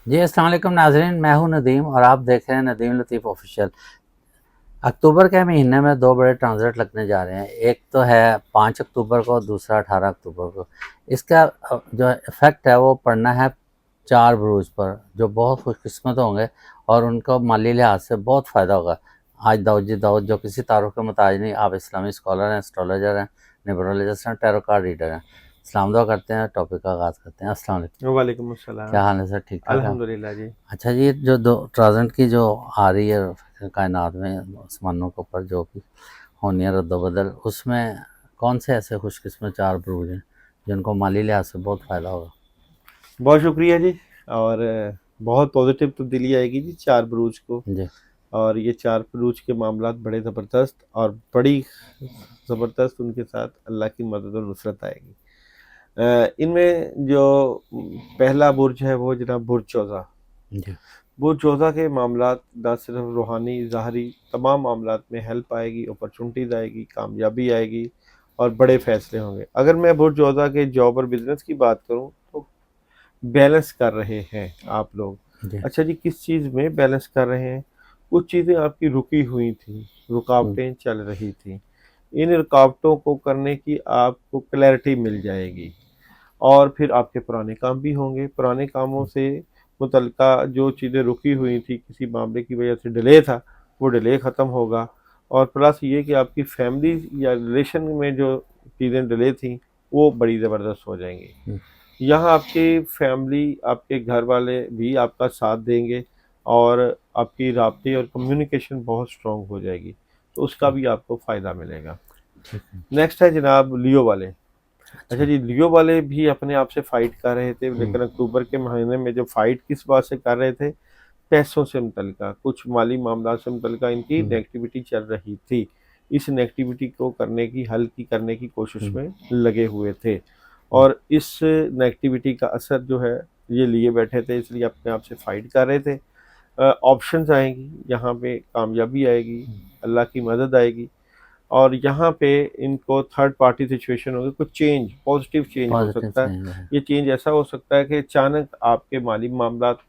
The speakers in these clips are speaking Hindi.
जी अस्सलाम वालेकुम नाज़रीन, मैं हूं नदीम और आप देख रहे हैं नदीम लतीफ़ ऑफिशियल। अक्टूबर के महीने में दो बड़े ट्रांजिट लगने जा रहे हैं। एक तो है 5 अक्टूबर को, दूसरा 18 अक्टूबर को। इसका जो इफ़ेक्ट है वो पड़ना है चार बुरूज पर, जो बहुत खुशकिस्मत होंगे और उनको माली लिहाज से बहुत फ़ायदा होगा। आज दाऊद दाऊद जो किसी तारुफ के मुताज नहीं, आप इस्लामी स्कॉलर हैं, एस्ट्रोलॉजर हैं, न्यूमरोलॉजिस्ट हैं, टैरो कार्ड रीडर हैं। इस्लाम दुआ करते हैं, टॉपिक का आगाज़ करते हैं। अस्सलाम वालेकुम। वालेकुम अस्सलाम। क्या हाल है सर? ठीक ठाक है? अल्हम्दुलिल्लाह जी। अच्छा जी, जो दो ट्रांज़िट की जो आ रही है कायनात में, आसमानों के ऊपर जो भी होनी है रद्द-बदल, उसमें कौन से ऐसे खुशकिस्मत चार बुरूज हैं जिनको माली लिहाज से बहुत फ़ायदा होगा? बहुत शुक्रिया जी। और बहुत पॉजिटिव तब्दीली आएगी जी 4 बुरूज को। जी। और ये 4 बुरूज के मामलात बड़े ज़बरदस्त और बड़ी ज़बरदस्त उनके साथ अल्लाह की मदद और नुसरत आएगी। इनमें जो पहला बुर्ज है वो जनाब बुर्ज चौज़ा। जी। बुर्ज चौज़ा के मामलात ना सिर्फ रूहानी, ज़ाहरी तमाम मामलात में हेल्प आएगी, अपॉर्चुनिटीज़ आएगी, कामयाबी आएगी और बड़े फ़ैसले होंगे। अगर मैं बुर्ज चौज़ा के जॉब और बिज़नेस की बात करूँ तो बैलेंस कर रहे हैं आप लोग। जी। अच्छा जी, किस चीज़ में बैलेंस कर रहे हैं? कुछ चीज़ें आपकी रुकी हुई थी, हुँ। रुकावटें चल रही थी। इन रुकावटों को करने की आपको क्लैरिटी मिल जाएगी और फिर आपके पुराने काम भी होंगे। पुराने कामों हुँ। से मुतल्लिका जो चीज़ें रुकी हुई थी, किसी मामले की वजह से डिले था, वो डिले ख़त्म होगा। और प्लस ये कि आपकी फैमिली या रिलेशन में जो चीज़ें डिले थीं, वो बड़ी ज़बरदस्त हो जाएँगी। हुँ। यहाँ आपकी फैमिली, आपके घर वाले भी आपका साथ देंगे और आपकी राब्ते और कम्युनिकेशन बहुत स्ट्रॉन्ग हो जाएगी, तो उसका ठीक। भी आपको फ़ायदा मिलेगा। ठीक है। नेक्स्ट है जनाब लियो वाले। अच्छा अच्छा। जी, लियो वाले भी अपने आप से फ़ाइट कर रहे थे, हुँ। लेकिन अक्टूबर के महीने में जो फ़ाइट किस बात से कर रहे थे, पैसों से मुतल्लिका, कुछ माली मामला से मुतल्लिका इनकी हुँ। नेगेटिविटी चल रही थी। इस नेगेटिविटी को हल करने की कोशिश हुँ। में लगे हुए थे हुँ। और इस नेगेटिविटी का असर जो है, ये लिए बैठे थे, इसलिए अपने आप से फ़ाइट कर रहे थे। ऑप्शंस आएँगी, यहाँ पे कामयाबी आएगी, हुँ। अल्लाह की मदद आएगी और यहाँ पे इनको थर्ड पार्टी सिचुएशन होगी, कुछ चेंज, पॉज़िटिव चेंज हो पॉज़िटिव सकता है। चेंज है। ये चेंज ऐसा हो सकता है कि अचानक आपके माली मामलात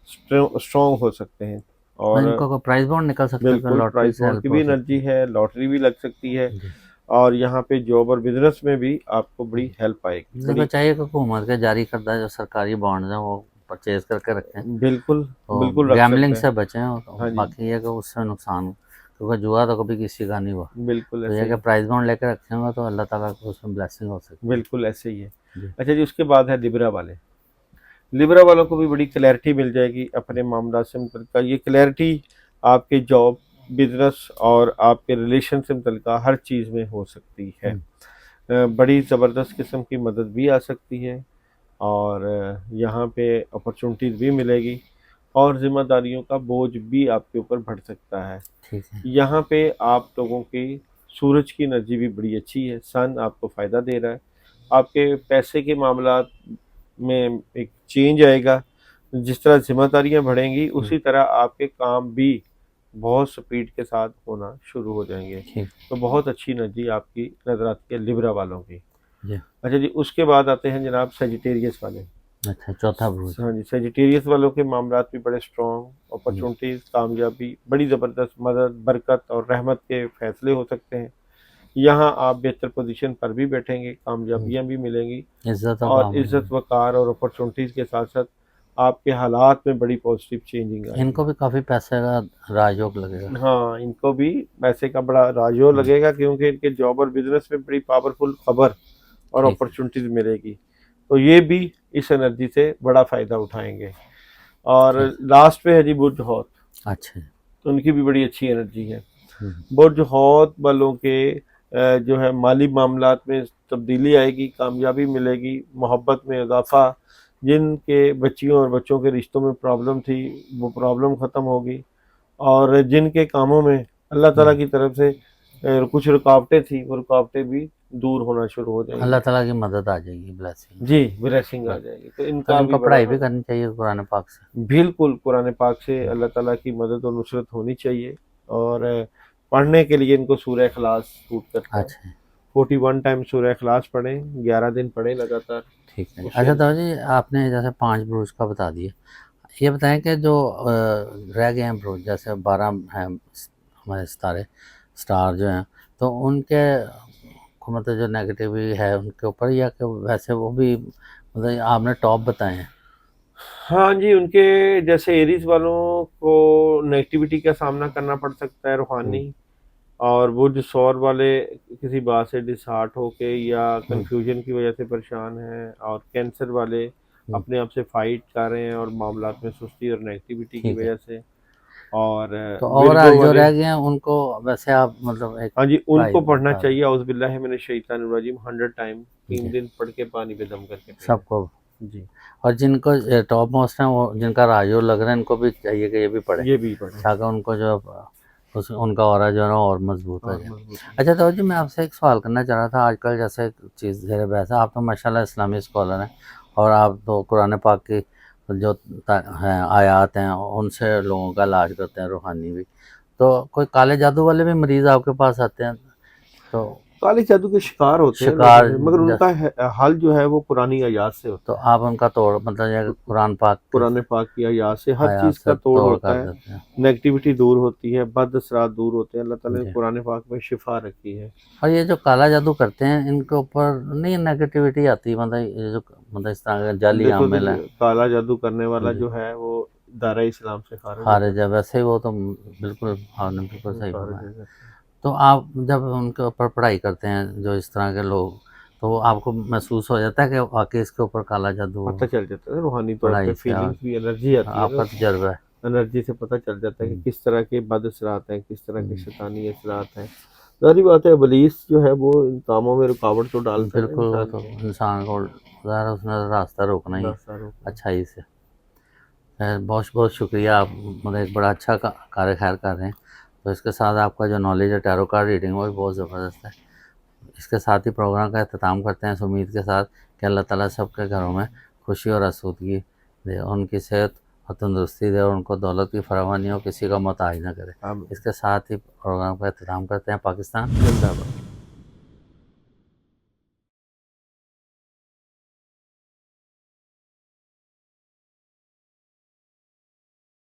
स्ट्रॉन्ग हो सकते हैं हाँ, और इनको कोई प्राइज़ बॉन्ड निकल सकता है, कोई बिल्कुल लॉटरी प्राइज़ से बॉन्ड की हेल्प भी हो एनर्जी सकती है। है, लॉटरी भी लग सकती है जी। और यहाँ पे जॉब और बिज़नेस में भी आपको बड़ी हुँ। हेल्प आएगी, देखो, बड़ी चाहिए कि हुकूमत के जारी करदा जो सरकारी बॉन्ड्स हैं वो परचेज़ करके रखें। बिल्कुल, तो बिल्कुल रख गैम्बलिंग सकते हैं। से बचें और हाँ जी, बाकी ये है कि उससे नुकसान, क्योंकि जुआ तो कभी किसी का नहीं हुआ। बिल्कुल तो ये ऐसे है कि ही, प्राइज़ बॉन्ड लेके रखे होंगे तो अल्लाह ताला की उसमें ब्लेसिंग हो सकती है। बिल्कुल ऐसे ही है। जी। अच्छा जी, उसके बाद है लिब्रा वाले। लिब्रा वालों को भी बड़ी क्लैरिटी मिल जाएगी अपने मामला से मुतल्लिका। ये क्लैरिटी आपके जॉब, बिज़नेस और आपके रिलेशन से मुतल्लिका हर चीज़ में हो सकती है। हुँ। बड़ी ज़बरदस्त किस्म की मदद भी आ सकती है और यहाँ पे अपॉर्चुनिटीज़ भी मिलेगी और ज़िम्मेदारियों का बोझ भी आपके ऊपर बढ़ सकता है। ठीक है। यहाँ पे आप लोगों की सूरज की एनर्जी भी बड़ी अच्छी है, सन आपको फ़ायदा दे रहा है। आपके पैसे के मामलात में एक चेंज आएगा, जिस तरह ज़िम्मेदारियाँ बढ़ेंगी, हुँ। उसी तरह आपके काम भी बहुत स्पीड के साथ होना शुरू हो जाएँगे। ठीक। तो बहुत अच्छी एनर्जी आपकी नज़र आती है लिब्रा वालों की। जी। अच्छा जी, उसके बाद आते हैं जनाब सेजिटेरियस वाले। अच्छा, चौथा बुरूज। हाँ जी, सेजिटेरियस वालों के मामलात भी बड़े स्ट्रॉन्ग, हुँ। अपॉर्चुनिटीज़, कामयाबी, बड़ी ज़बरदस्त मदद, बरकत और रहमत के फ़ैसले हो सकते हैं। यहाँ आप बेहतर पोज़ीशन पर भी बैठेंगे, हुँ। कामयाबियाँ भी मिलेंगी इज़्ज़त और और काम इज़्ज़त मिलेगी। वक़ार और अपॉर्चुनिटीज़ के साथ-साथ आपके हालात में बड़ी पॉज़िटिव चेंजिंग आएगी। इनको भी काफ़ी पैसे का राजयोग लगेगा। हाँ, इनको भी पैसे का बड़ा राजयोग हुँ। लगेगा क्योंकि इनके जॉब और बिज़नेस में बड़ी पावरफुल खबर और ठीक है। अपॉर्चुनिटीज़ मिलेगी। तो ये भी इस एनर्जी से बड़ा फ़ायदा उठाएँगे। और ठीक। लास्ट पे है जी बुर्ज हौत, अच्छा। तो उनकी भी बड़ी अच्छी एनर्जी है। हुँ। बुर्ज हौत वालों के जो है माली मामलात में तब्दीली आएगी, कामयाबी मिलेगी, मोहब्बत में इज़ाफ़ा, जिनके बच्चियों और बच्चों के रिश्तों में प्रॉब्लम थी, वो प्रॉब्लम ख़त्म होगी और जिनके कामों में अल्लाह ताला हुँ। की तरफ से कुछ रुकावटें थी, वो रुकावटें भी दूर होना शुरू हो अल्लाह जाएँगी। ताला की मदद आ जाएगी, ब्लेसिंग। जी, ब्लेसिंग आ ब जाएगी, तो तो इनका भी इनको बड़ा पढ़ाई भी फ़ायदा। करनी चाहिए कुरान पाक से। बिल्कुल, कुरान पाक से हुँ। अल्लाह ताला की मदद और नुसरत होनी चाहिए और पढ़ने के लिए इनको सूरह इखलास सूट करता है। अच्छा। 41 टाइम सूरह इखलास पढ़ें, 11 दिन पढ़ें लगातार, ठीक है। उससे अच्छा दाऊ जी, आपने जैसे 5 बुरुज का बता दिया। ये बताएं कि जो रह गए हैं ब्रो, जैसे 12 हैं हमारे सितारे स्टार जो हैं, तो उनके को मतलब जो नेगेटिव है उनके ऊपर, या कि वैसे वो भी मतलब आपने टॉप बताए हैं? हाँ जी, उनके जैसे एरीज वालों को नेगेटिविटी का सामना करना पड़ सकता है रूहानी, और वो जो सौर वाले किसी बात से डिसहार्ट होके या हम्म, कंफ्यूजन की वजह से परेशान हैं, और कैंसर वाले हम्म, अपने आप से फाइट कर रहे हैं और मामलात में सुस्ती और नेगेटिविटी की ठीक है। वजह से, और तो ओवरऑल विरगो जो वाले। रह गए हैं उनको वैसे आप मतलब एक हाँ जी, प्राइस उनको पढ़ना बता दें। चाहिए औज़ुबिल्लाहि मिनश शैतानिर रजीम 100 टाइम, 3 जी, दिन पढ़ के पानी पे दम करके पीना है। सबको। जी, और जिनको टॉप मोस्ट हैं, वो जिनका राजो लग रहा है, इनको भी चाहिए कि ये भी पढ़े, ये भी पढ़ें ताकि उनको जो उस उनका ऑरा जो है ना और मजबूत हो और जाए। मजबूत हो। अच्छा तो जी, मैं आपसे एक सवाल करना चाह रहा था। आजकल जैसे चीज़ ज़ेर बहस है, आप तो माशाल्लाह इस्लामी स्कॉलर हैं, और आप तो कुरान पाक की जो हैं आयात हैं उनसे लोगों का इलाज करते हैं, रूहानी भी। तो कोई काले जादू वाले भी मरीज़ आपके पास आते हैं? तो काले जादू के शिकार होते हैं लोग शिकार ऐसे, मगर उनका जैसे, हल जो है वो पुरानी आयात से तो होता है। आप उनका तोड़ मतलब ये कुरान पाक के कुरान पाक की आयात से हर आयात चीज़ से का तोड़ तोड़ होता कर है। देते हैं? नेगेटिविटी दूर होती है, बद असरात दूर होते हैं। अल्लाह ताला ने जी। कुरान पाक में शिफा रखी है। और ये जो काला जादू करते हैं, इनके ऊपर नहीं नेगेटिविटी आती? मतलब ये जो मतलब इस तरह के जाली देखो आमिल हैं। देखिए, काला जादू करने वाला जी, जो है वो दायरा इस्लाम से खारिज हो खारिज है जाता वैसे ही वो तो, बिल्कुल आपने बिल्कुल है, सही खारिज फरमाया। हो जाता है। तो आप जब उनके ऊपर पढ़ाई करते हैं जो इस तरह के लोग, तो वो आपको महसूस हो जाता है कि वाकई इसके ऊपर काला जादू पता चल जाता है रूहानी तौर पे, पढ़ाई से फीलिंग्स भी, एनर्जी आती है आपका ना, तजर्बा है? एनर्जी से पता चल जाता है कि हम्म, किस तरह के बद असरात हैं, किस तरह के हम्म, शैतानी असरात हैं। ज़ाहिर बात है इब्लीस जो है वो इन कामों में रुकावट तो डालता है ना बिल्कुल। वो इंसान तो के, इंसान को ज़ाहिर है उसने रास्ता रोकना ही है 10 सालों का। अच्छाई से। बहुत बहुत शुक्रिया, आप मतलब एक बड़ा अच्छा कार्य खैर कर रहे हैं। तो इसके साथ आपका जो नॉलेज है टैरो कार्ड रीडिंग वो भी बहुत ज़बरदस्त है। इसके साथ ही प्रोग्राम का अख्ताम करते हैं इस उम्मीद के साथ कि अल्लाह ताला सबके घरों में खुशी और आसूदगी दे, उनकी सेहत और तंदुरुस्ती दे, और उनको दौलत की फरावानी हो, किसी का मोहताज ना करे। आमीन। इसके साथ ही प्रोग्राम का अख्ताम करते हैं। पाकिस्तान जिंदाबाद।